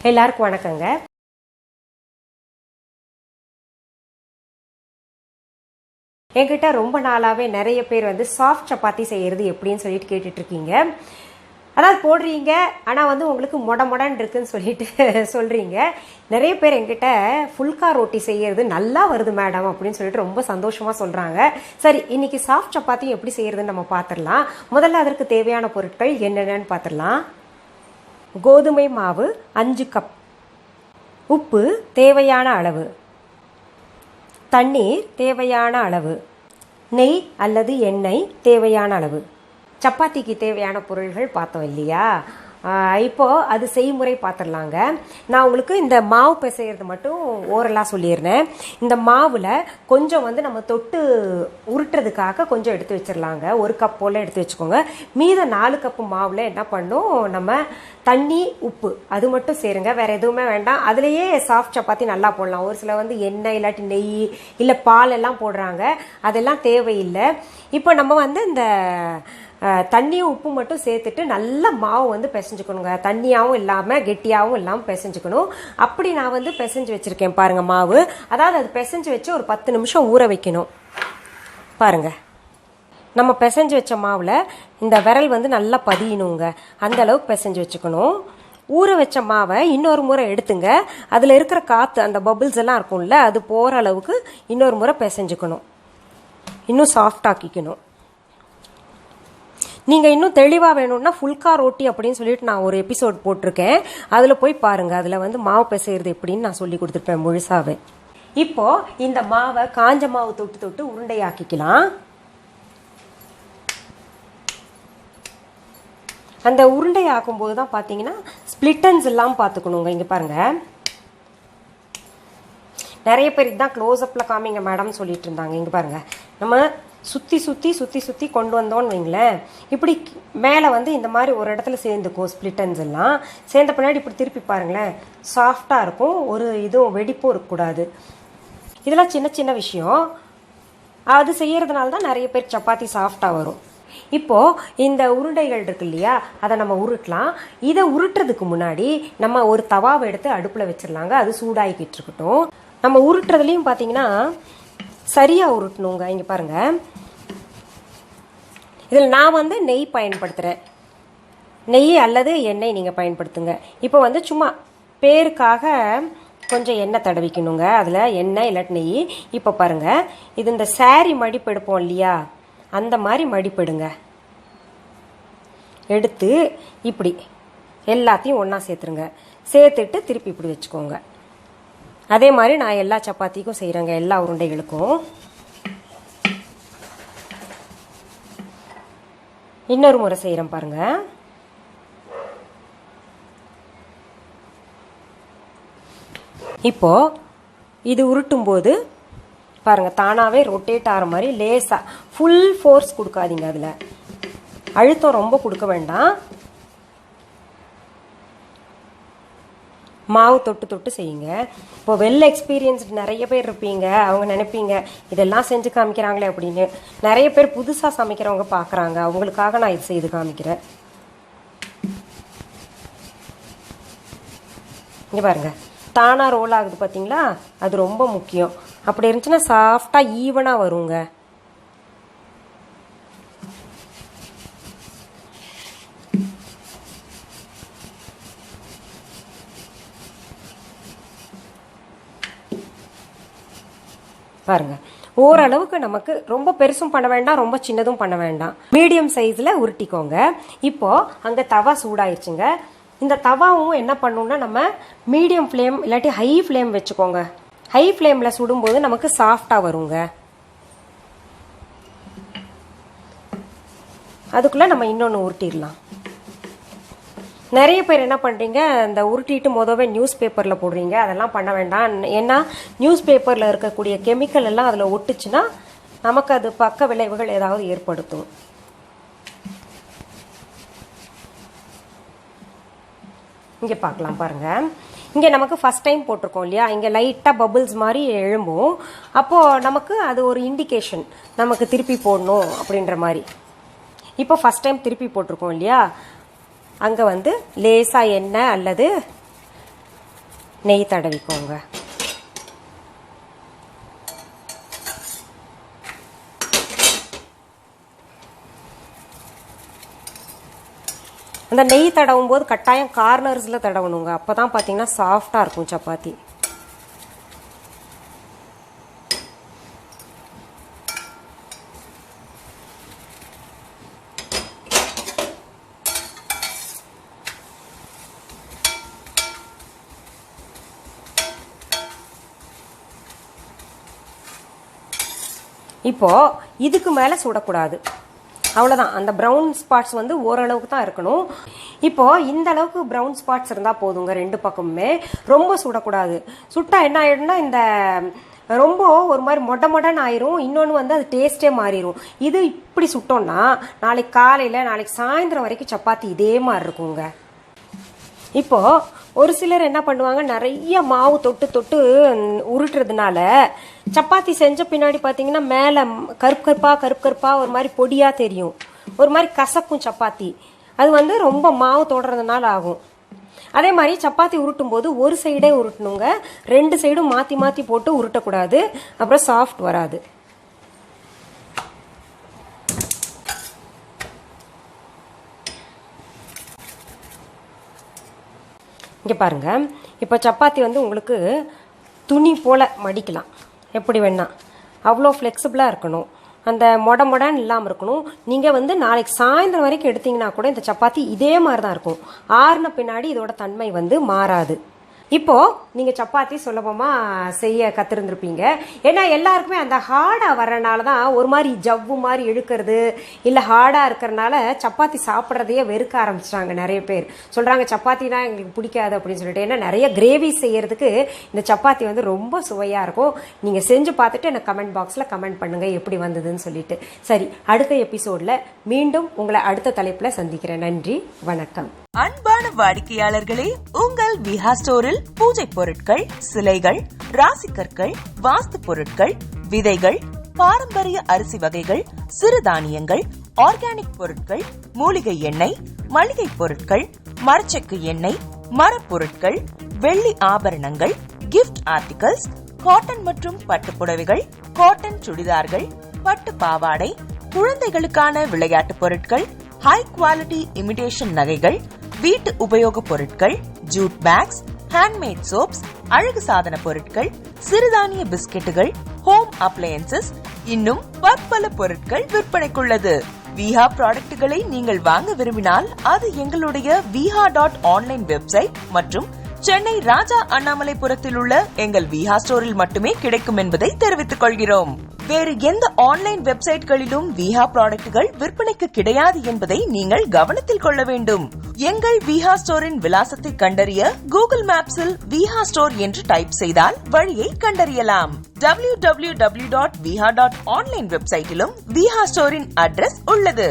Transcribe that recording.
எல்லாருக்கும் வணக்கங்க. என்கிட்ட ரொம்ப நாளாவே நிறைய பேர் சாஃப்ட் சப்பாத்தி செய்யறது எப்படின்னு சொல்லிட்டு கேட்டுட்டு இருக்கீங்க. அதாவது போடுறீங்க, ஆனால் உங்களுக்கு மொடன்னு இருக்குன்னு சொல்லிட்டு சொல்றீங்க. நிறைய பேர் என்கிட்ட ஃபுல்கா ரொட்டி செய்யறது நல்லா வருது மேடம் அப்படின்னு சொல்லிட்டு ரொம்ப சந்தோஷமா சொல்றாங்க. சரி, இன்னைக்கு சாஃப்ட் சப்பாத்தி எப்படி செய்யறதுன்னு நம்ம பார்த்துடலாம். முதல்ல அதற்கு தேவையான பொருட்கள் என்னென்னு பார்த்துடலாம். கோதுமை மாவு 5 கப், உப்பு தேவையான அளவு, தண்ணீர் தேவையான அளவு, நெய் அல்லது எண்ணெய் தேவையான அளவு. சப்பாத்திக்கு தேவையான பொருள்கள் பார்த்தோம் இல்லையா? இப்போ அது செய்முறை பார்த்துடலாங்க. நான் உங்களுக்கு இந்த மாவு பிசைறது மட்டும் ஓரலாக சொல்லிடுறேன். இந்த மாவில் கொஞ்சம் நம்ம தொட்டு உருட்டுறதுக்காக கொஞ்சம் எடுத்து வச்சிடலாங்க. 1 கப் போல் எடுத்து வச்சுக்கோங்க. மீத 4 கப்பு மாவில் என்ன பண்ணும், நம்ம தண்ணி உப்பு அது மட்டும் சேருங்க, வேற எதுவுமே வேண்டாம். அதுலேயே சாஃப்ட் சப்பாத்தி நல்லா போடலாம். ஒரு சில எண்ணெய் இல்லாட்டி நெய் இல்லை பால் எல்லாம் போடுறாங்க, அதெல்லாம் தேவையில்லை. இப்போ நம்ம இந்த தண்ணியும் உப்பு மட்டும் சேர்த்துட்டு நல்லா மாவு பிசைஞ்சுக்கணுங்க. தண்ணியாகவும் இல்லாமல் கெட்டியாகவும் இல்லாமல் பிசைஞ்சுக்கணும். அப்படி நான் பிசைஞ்சு வச்சுருக்கேன் பாருங்கள் மாவு. அதாவது அது பிசைஞ்சு வச்சு ஒரு 10 நிமிஷம் ஊற வைக்கணும். பாருங்கள், நம்ம பிசைஞ்சு வச்ச மாவில் இந்த விரல் நல்லா பதியணுங்க. அந்த அளவுக்கு பிசைஞ்சு வச்சுக்கணும். ஊற வச்ச மாவை இன்னொரு முறை எடுத்துங்க. அதில் இருக்கிற காற்று, அந்த பபிள்ஸ் எல்லாம் இருக்கும்ல, அது போகிற அளவுக்கு இன்னொரு முறை பிசைஞ்சுக்கணும். இன்னும் சாஃப்ட் ஆக்கிக்கணும். நீங்கள் இன்னும் தெளிவாக வேணும்னா ஃபுல்கா ரொட்டி அப்படின்னு சொல்லிட்டு நான் ஒரு எபிசோட் போட்டிருக்கேன். அதில் போய் பாருங்கள். அதில் மாவு பிசைறது எப்படின்னு நான் சொல்லி கொடுத்துருப்பேன் முழுசாவே. இப்போ இந்த மாவை காஞ்ச மாவு தொட்டு தொட்டு உருண்டையாக்கிக்கலாம். அந்த உருண்டையாக்கும் போது தான் பார்த்தீங்கன்னா ஸ்பிளிட்டன்ஸ் எல்லாம் பார்த்துக்கணுங்க. இங்கே பாருங்கள், நிறைய பேர் இதுதான் க்ளோஸ்அப்பில் காமிங்க மேடம் சொல்லிட்டு இருந்தாங்க. இங்கே பாருங்கள், நம்ம சுற்றி சுற்றி சுற்றி சுற்றி கொண்டு வந்தோன்னு வைங்களேன், இப்படி மேலே இந்த மாதிரி ஒரு இடத்துல சேர்ந்துக்கும் ஸ்பிளிட்டன்ஸ் எல்லாம். சேர்ந்த பின்னாடி இப்படி திருப்பி பாருங்களேன், சாஃப்டாக இருக்கும். ஒரு இதுவும் வெடிப்பும் இருக்கக்கூடாது. இதெல்லாம் சின்ன சின்ன விஷயம். அது செய்யறதுனால தான் நிறைய பேர் சப்பாத்தி சாஃப்டாக வரும். இப்போது இந்த உருண்டைகள் இருக்கு இல்லையா, அதை நம்ம உருட்டலாம். இதை உருட்டுறதுக்கு முன்னாடி நம்ம ஒரு தவாவை எடுத்து அடுப்பில் வச்சிடலாங்க. அது சூடாகிக்கிட்டு இருக்கட்டும். நம்ம உருட்டுறதுலையும் பார்த்தீங்கன்னா சரியாக உருட்டணுங்க. இங்கே பாருங்கள், இதில் நான் நெய் பயன்படுத்துகிறேன். நெய் அல்லது எண்ணெய் நீங்கள் பயன்படுத்துங்க. இப்போ சும்மா பேருக்காக கொஞ்சம் எண்ணெய் தடவிக்கணுங்க. அதில் எண்ணெய் இல்லாட்டி நெய். இப்போ பாருங்கள், இது இந்த சாரி மடிப்பு எடுப்போம் இல்லையா, அந்த மாதிரி மடிப்பெடுங்க. எடுத்து இப்படி எல்லாத்தையும் ஒன்றா சேர்த்துருங்க. சேர்த்துட்டு திருப்பி இப்படி வச்சுக்கோங்க. அதே மாதிரி நான் எல்லா சப்பாத்திக்கும் செய்கிறேங்க, எல்லா உருண்டைகளுக்கும். இன்னொரு முறை செய்கிறேன் பாருங்கள். இப்போ இது உருட்டும் போது பாருங்கள், தானாகவே ரொட்டேட் ஆகிற மாதிரி லேசாக, ஃபுல் ஃபோர்ஸ் கொடுக்காதீங்க. அதில் அழுத்தம் ரொம்ப கொடுக்க வேண்டாம். மாவு தொட்டு தொட்டு செய்யுங்க. இப்போ வெல் எக்ஸ்பீரியன்ஸ்டு நிறைய பேர் இருப்பீங்க. அவங்க நினைப்பீங்க இதெல்லாம் செஞ்சு காமிக்கிறாங்களே அப்படின்னு. நிறைய பேர் புதுசாக சமைக்கிறவங்க பார்க்குறாங்க. அவங்களுக்காக நான் இது செய்து காமிக்கிறேன். இங்கே பாருங்கள், தானாக ரோல் ஆகுது பார்த்தீங்களா? அது ரொம்ப முக்கியம். அப்படி இருந்துச்சுன்னா சாஃப்டாக ஈவனாக வருங்க. பாருங்க, ஓரளவுக்கு நமக்கு ரொம்ப பெருசும் பண்ண வேண்டாம், ரொம்ப சின்னதும் பண்ண வேண்டாம். மீடியம் சைஸில் உருட்டிக்கோங்க. இப்போ அங்கே தவா சூடாயிருச்சுங்க. இந்த தவாவும் என்ன பண்ணணும்னா, நம்ம மீடியம் ஃப்ளேம் இல்லாட்டி ஹை ஃப்ளேம் வச்சுக்கோங்க. ஹை ஃப்ளேமில் சுடும்போது நமக்கு சாஃப்டாக வருங்க. அதுக்குள்ளே நம்ம இன்னொன்று உருட்டிடலாம். நிறைய பேர் என்ன பண்ணுறீங்க, இந்த உருட்டிட்டு மொதவே நியூஸ் பேப்பரில் போடுறீங்க. அதெல்லாம் பண்ண வேண்டாம். ஏன்னா நியூஸ் பேப்பரில் இருக்கக்கூடிய கெமிக்கல் எல்லாம் அதில் ஒட்டுச்சுன்னா நமக்கு அது பக்க விளைவுகள் ஏதாவது ஏற்படுத்தும். இங்கே பார்க்கலாம் பாருங்கள். இங்கே நமக்கு ஃபஸ்ட் டைம் போட்டிருக்கோம் இல்லையா, இங்கே லைட்டாக பபிள்ஸ் மாதிரி எழும்பும். அப்போது நமக்கு அது ஒரு இண்டிகேஷன், நமக்கு திருப்பி போடணும் அப்படின்ற மாதிரி. இப்போ ஃபஸ்ட் டைம் திருப்பி போட்டிருக்கோம் இல்லையா, அங்கே லேசாக எண்ணெய் அல்லது நெய் தடவிக்கோங்க. அந்த நெய் தடவும் போது கட்டாயம் கார்னர்ஸில் தடவணுங்க. அப்போ தான் பார்த்தீங்கன்னா சாஃப்டாக இருக்கும் சப்பாத்தி. இப்போது இதுக்கு மேலே சுடக்கூடாது. அவ்வளோதான். அந்த ப்ரௌன் ஸ்பாட்ஸ் வந்து ஓரளவுக்கு தான் இருக்கணும். இப்போது இந்த அளவுக்கு ப்ரௌன் ஸ்பாட்ஸ் இருந்தால் போதுங்க. 2 பக்கமுமே ரொம்ப சுடக்கூடாது. சுட்டா என்ன ஆகிடும்னா இந்த ரொம்ப ஒரு மாதிரி மொடன்னு ஆயிரும். இன்னொன்று வந்து அது டேஸ்ட்டே மாறிடும். இது இப்படி சுட்டோம்னா நாளைக்கு காலையில் நாளைக்கு சாயந்தரம் வரைக்கும் சப்பாத்தி இதே மாதிரி இருக்குங்க. இப்போது ஒரு சிலர் என்ன பண்ணுவாங்க, நிறைய மாவு தொட்டு தொட்டு உருட்டுறதுனால சப்பாத்தி செஞ்ச பின்னாடி பார்த்தீங்கன்னா மேலே கருப்பு கருப்பாக ஒரு மாதிரி பொடியாக தெரியும். ஒரு மாதிரி கசக்கும் சப்பாத்தி. அது வந்து ரொம்ப மாவு தொடுறதுனால ஆகும். அதே மாதிரி சப்பாத்தி உருட்டும் போது ஒரு சைடே உருட்டணுங்க. 2 சைடும் மாற்றி மாற்றி போட்டு உருட்டக்கூடாது. அப்புறம் சாஃப்ட் வராது. இங்கே பாருங்கள். இப்போ சப்பாத்தி வந்து உங்களுக்கு துணி போல் மடிக்கலாம். எப்படி வேணா. அவ்வளோ ஃப்ளெக்சிபிளாக இருக்கணும். அந்த மொடன்னு இல்லாமல் இருக்கணும். நீங்கள் வந்து நாளைக்கு சாயந்தரம் வரைக்கும் எடுத்தீங்கன்னா கூட இந்த சப்பாத்தி இதே மாதிரி தான் இருக்கும். ஆறுன பின்னாடி இதோட தன்மை வந்து மாறாது. இப்போது நீங்கள் சப்பாத்தி சுலபமாக செய்ய கற்றுருந்துருப்பீங்க. ஏன்னா எல்லாருக்குமே அந்த ஹார்டாக வர்றனால தான் ஒரு மாதிரி ஜவ்வு மாதிரி இழுக்கிறது, இல்லை ஹார்டாக இருக்கிறனால சப்பாத்தி சாப்பிட்றதையே வெறுக்க ஆரம்பிச்சிட்டாங்க. நிறைய பேர் சொல்கிறாங்க சப்பாத்தி தான் எங்களுக்கு பிடிக்காது அப்படின்னு சொல்லிட்டு. ஏன்னா நிறைய கிரேவி செய்யறதுக்கு இந்த சப்பாத்தி வந்து ரொம்ப சுவையாக இருக்கும். நீங்கள் செஞ்சு பார்த்துட்டு எனக்கு கமெண்ட் பாக்ஸில் கமெண்ட் பண்ணுங்கள் எப்படி வந்ததுன்னு சொல்லிட்டு. சரி, அடுத்த எபிசோடில் மீண்டும் உங்களை அடுத்த தலைப்பில் சந்திக்கிறேன். நன்றி, வணக்கம். அன்பான வாடிக்கையாளர்களே, உங்கள் விஹா ஸ்டோரில் பூஜை பொருட்கள், சிலைகள், ராசிக்கற்கள், வாஸ்து பொருட்கள், விதைகள், பாரம்பரிய அரிசி வகைகள், சிறுதானியங்கள், ஆர்கானிக் பொருட்கள், மூலிகை எண்ணெய், மளிகை பொருட்கள், மரச்செக்கு எண்ணெய், மரப்பொருட்கள், வெள்ளி ஆபரணங்கள், கிஃப்ட் ஆர்டிகல்ஸ், காட்டன் மற்றும் பட்டு புடவைகள், காட்டன் சுடிதார்கள், பட்டு பாவாடை, குழந்தைகளுக்கான விளையாட்டு பொருட்கள், ஹை குவாலிட்டி இமிடேஷன் நகைகள், வீட்டு உபயோக பொருட்கள், ஜூட் பேக்ஸ், ஹேண்ட்மேட் சோப்ஸ், அழகு சாதன பொருட்கள், சிறுதானிய பிஸ்கெட்டுகள், ஹோம் அப்ளையன்சஸ், இன்னும் பற்பல பொருட்கள் விற்பனைக்குள்ளது. விஹா ப்ராடக்ட்களை நீங்கள் வாங்க விரும்பினால் அது எங்களுடைய viha.online வெப்சைட் மற்றும் சென்னை ராஜா அண்ணாமலைபுரத்தில் உள்ள எங்கள் விஹா ஸ்டோரில் மட்டுமே கிடைக்கும் என்பதை தெரிவித்துக் கொள்கிறோம். வேறு எந்த ஆன்லைன் வெப்சைட்களிலும் விஹா ப்ராடக்ட்கள் விற்பனைக்கு கிடையாது என்பதை நீங்கள் கவனத்தில் கொள்ள வேண்டும். எங்கள் விஹா ஸ்டோரின் விலாசத்தை கண்டறிய கூகுள் மேப்ஸில் விஹா ஸ்டோர் என்று டைப் செய்தால் வழியை கண்டறியலாம். www.viha.online வெப்சைட்டிலும் விஹா ஸ்டோரின் அட்ரஸ் உள்ளது.